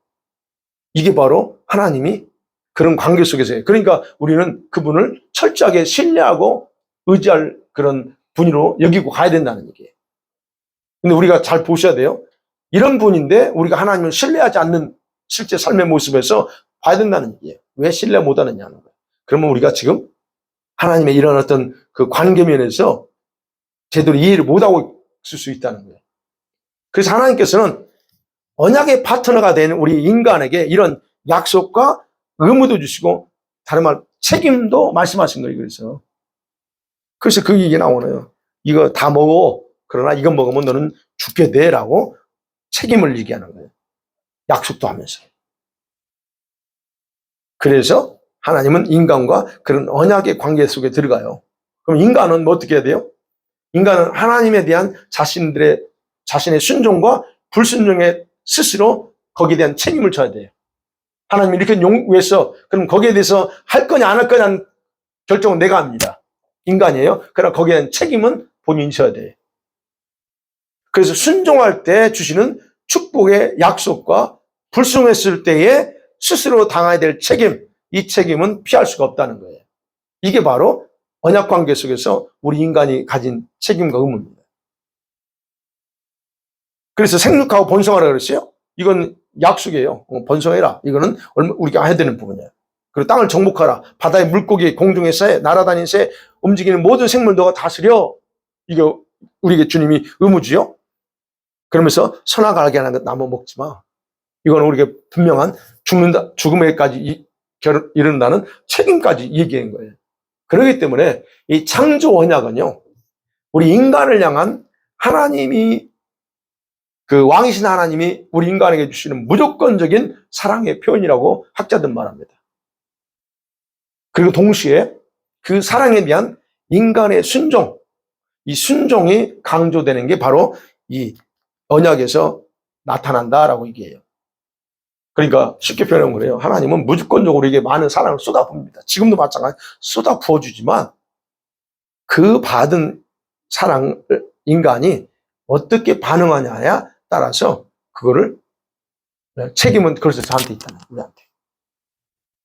이게 바로 하나님이 그런 관계 속에서요. 그러니까 우리는 그분을 철저하게 신뢰하고 의지할 그런 분으로 여기고 가야 된다는 얘기예요. 근데 우리가 잘 보셔야 돼요. 이런 분인데 우리가 하나님을 신뢰하지 않는 실제 삶의 모습에서 봐야 된다는 얘기예요. 왜 신뢰 못하느냐는 거예요. 그러면 우리가 지금 하나님의 이런 어떤 그 관계면에서 제대로 이해를 못하고 있을 수 있다는 거예요. 그래서 하나님께서는 언약의 파트너가 된 우리 인간에게 이런 약속과 의무도 주시고 다른 말 책임도 말씀하신 거예요. 그래서 그 얘기 나오네요. 이거 다 먹어. 그러나 이거 먹으면 너는 죽게 돼라고 책임을 얘기하는 거예요. 약속도 하면서. 그래서 하나님은 인간과 그런 언약의 관계 속에 들어가요. 그럼 인간은 뭐 어떻게 해야 돼요? 인간은 하나님에 대한 자신의 순종과 불순종에 스스로 거기에 대한 책임을 져야 돼요. 하나님이 이렇게 요구해서 그럼 거기에 대해서 할 거냐 안 할 거냐는 결정은 내가 합니다. 인간이에요. 그러나 거기에 대한 책임은 본인이 져야 돼요. 그래서 순종할 때 주시는 축복의 약속과 불순종했을 때에 스스로 당해야 될 책임, 이 책임은 피할 수가 없다는 거예요. 이게 바로 언약관계 속에서 우리 인간이 가진 책임과 의무입니다. 그래서 생육하고 번성하라 그랬어요. 이건 약속이에요. 번성해라. 이거는 우리가 해야 되는 부분이에요. 그리고 땅을 정복하라. 바다의 물고기, 공중의 새, 날아다니는 새, 움직이는 모든 생물 너가 다스려. 이게 우리에게 주님이 의무지요. 그러면서 선악을 알게 하는 것 나무 먹지 마. 이건 우리가 분명한 죽음에까지 이른다는 책임까지 얘기한 거예요. 그렇기 때문에 이 창조 언약은요, 우리 인간을 향한 하나님이 그 왕이신 하나님이 우리 인간에게 주시는 무조건적인 사랑의 표현이라고 학자들은 말합니다. 그리고 동시에 그 사랑에 대한 인간의 순종, 이 순종이 강조되는 게 바로 이 언약에서 나타난다라고 얘기해요. 그러니까 쉽게 표현하면 그래요. 하나님은 무조건적으로 우리에게 많은 사랑을 쏟아부습니다. 지금도 마찬가지 쏟아 부어주지만 그 받은 사랑을 인간이 어떻게 반응하냐에 따라서 그거를 책임은 그래서 저한테 있다는 거예요. 우리한테.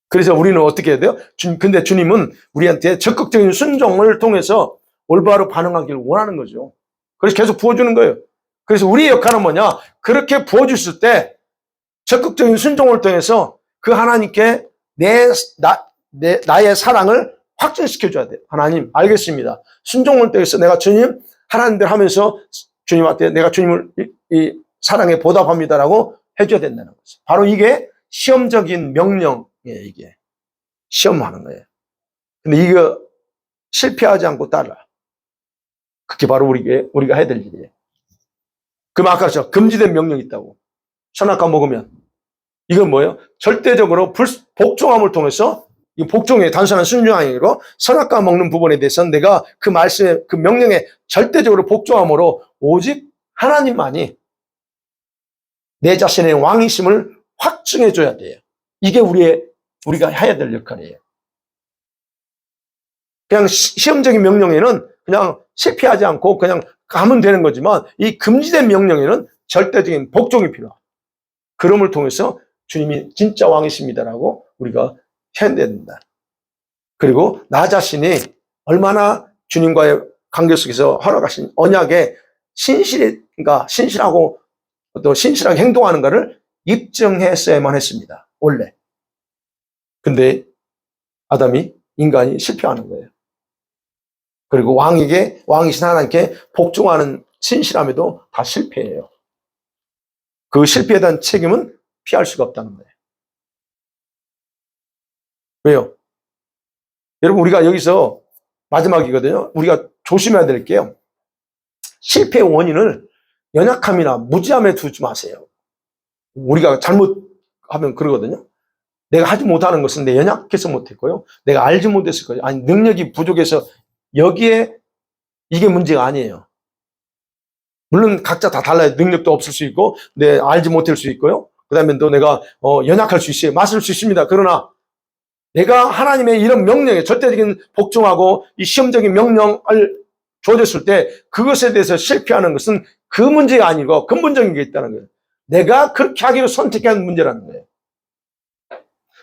그래서 우리는 어떻게 해야 돼요? 근데 주님은 우리한테 적극적인 순종을 통해서 올바로 반응하기를 원하는 거죠. 그래서 계속 부어주는 거예요. 그래서 우리의 역할은 뭐냐? 그렇게 부어주실 때 적극적인 순종을 통해서 그 하나님께 나의 사랑을 확증시켜줘야 돼요. 하나님, 알겠습니다. 순종을 통해서 내가 주님, 하나님들 하면서 주님한테 내가 주님을 이 사랑에 보답합니다라고 해줘야 된다는 거죠. 바로 이게 시험적인 명령이에요, 이게. 시험하는 거예요. 근데 이거 실패하지 않고 따라. 그게 바로 우리가 해야 될 일이에요. 그럼 아까 저 금지된 명령이 있다고. 선악과 먹으면. 이건 뭐예요? 절대적으로 복종함을 통해서, 이 복종의 단순한 순종이 아니고 선악과 먹는 부분에 대해서는 내가 그 말씀에, 그 명령에 절대적으로 복종함으로 오직 하나님만이 내 자신의 왕이심을 확증해줘야 돼요. 이게 우리가 해야 될 역할이에요. 그냥 시험적인 명령에는 그냥 실패하지 않고 그냥 가면 되는 거지만 이 금지된 명령에는 절대적인 복종이 필요하다. 그럼을 통해서 주님이 진짜 왕이십니다라고 우리가 해야 된다. 그리고 나 자신이 얼마나 주님과의 관계 속에서 허락하신 언약에 신실하고 또 신실하게 행동하는가를 입증했어야만 했습니다. 원래. 근데 인간이 실패하는 거예요. 그리고 왕이신 하나님께 복종하는 신실함에도 다 실패해요. 그 실패에 대한 책임은 피할 수가 없다는 거예요. 왜요? 여러분, 우리가 여기서 마지막이거든요. 우리가 조심해야 될 게요. 실패의 원인을 연약함이나 무지함에 두지 마세요. 우리가 잘못하면 그러거든요. 내가 하지 못하는 것은 내 연약해서 못했고요. 내가 알지 못했을 거예요. 아니, 능력이 부족해서 여기에 이게 문제가 아니에요. 물론 각자 다 달라요. 능력도 없을 수 있고, 알지 못할 수 있고요. 그 다음에 또 내가 연약할 수 있어요. 맞을 수 있습니다. 그러나 내가 하나님의 이런 명령에 절대적인 복종하고 이 시험적인 명령을 줘줬을 때 그것에 대해서 실패하는 것은 그 문제가 아니고 근본적인 게 있다는 거예요. 내가 그렇게 하기로 선택한 문제라는 거예요.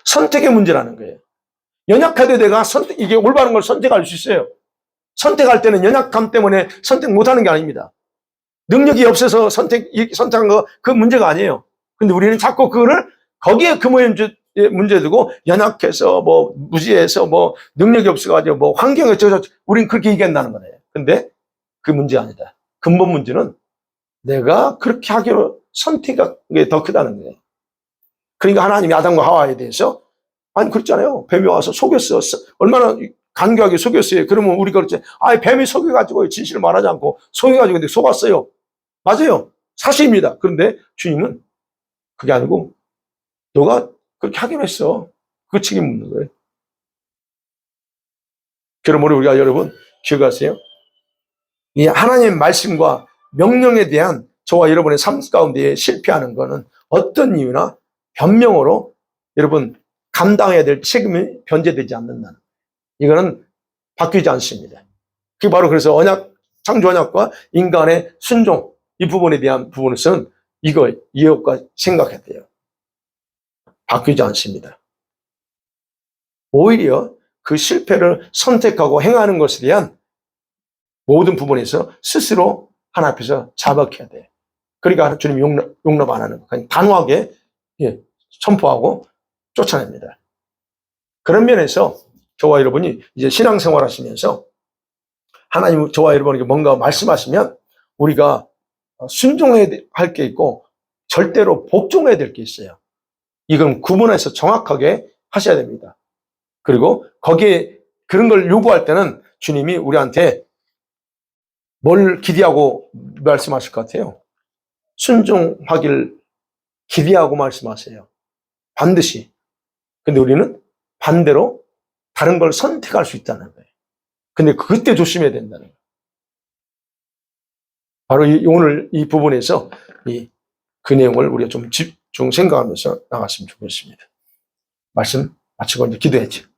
선택의 문제라는 거예요. 연약하되 내가 이게 올바른 걸 선택할 수 있어요. 선택할 때는 연약함 때문에 선택 못하는 게 아닙니다. 능력이 없어서 선택한 거 그 문제가 아니에요. 근데 우리는 자꾸 거기에 그 문제 두고 연약해서 무지해서 능력이 없어가지고 환경에 젖어 우리는 그렇게 얘기한다는 거예요. 근데 그 문제 아니다. 근본 문제는 내가 그렇게 하기로 선택이 더 크다는 거예요. 그러니까 하나님이 아담과 하와에 대해서 아니 그렇잖아요. 뱀이 와서 속였어. 얼마나 간교하게 속였어요. 그러면 우리가 그렇지. 뱀이 속여가지고 진실을 말하지 않고 속여가지고 근데 속았어요. 맞아요. 사실입니다. 그런데 주님은 그게 아니고 너가 그렇게 하기로 했어. 그 책임 묻는 거예요. 그러므로 우리가 여러분 기억하세요. 이 하나님의 말씀과 명령에 대한 저와 여러분의 삶 가운데 실패하는 것은 어떤 이유나 변명으로 여러분 감당해야 될 책임이 변제되지 않는다는 이거는 바뀌지 않습니다. 그게 바로 그래서 창조 언약과 인간의 순종 이 부분에 대한 부분에서는 이것과 생각해야 돼요. 바뀌지 않습니다. 오히려 그 실패를 선택하고 행하는 것에 대한 모든 부분에서 스스로 하나 앞에서 자박해야 돼요. 그러니까 주님이 용납 안 하는 거. 그냥 단호하게 선포하고 쫓아냅니다. 그런 면에서 저와 여러분이 이제 신앙생활 하시면서 하나님 저와 여러분에게 뭔가 말씀하시면 우리가 순종해야 할 게 있고 절대로 복종해야 될 게 있어요. 이건 구분해서 정확하게 하셔야 됩니다. 그리고 거기에 그런 걸 요구할 때는 주님이 우리한테 뭘 기대하고 말씀하실 것 같아요? 순종하기를 기대하고 말씀하세요. 반드시. 근데 우리는 반대로 다른 걸 선택할 수 있다는 거예요. 근데 그때 조심해야 된다는 거예요. 바로 오늘 이 부분에서 그 내용을 우리가 좀 중 생각하면서 나갔으면 좋겠습니다. 말씀 마치고 이제 기도했죠.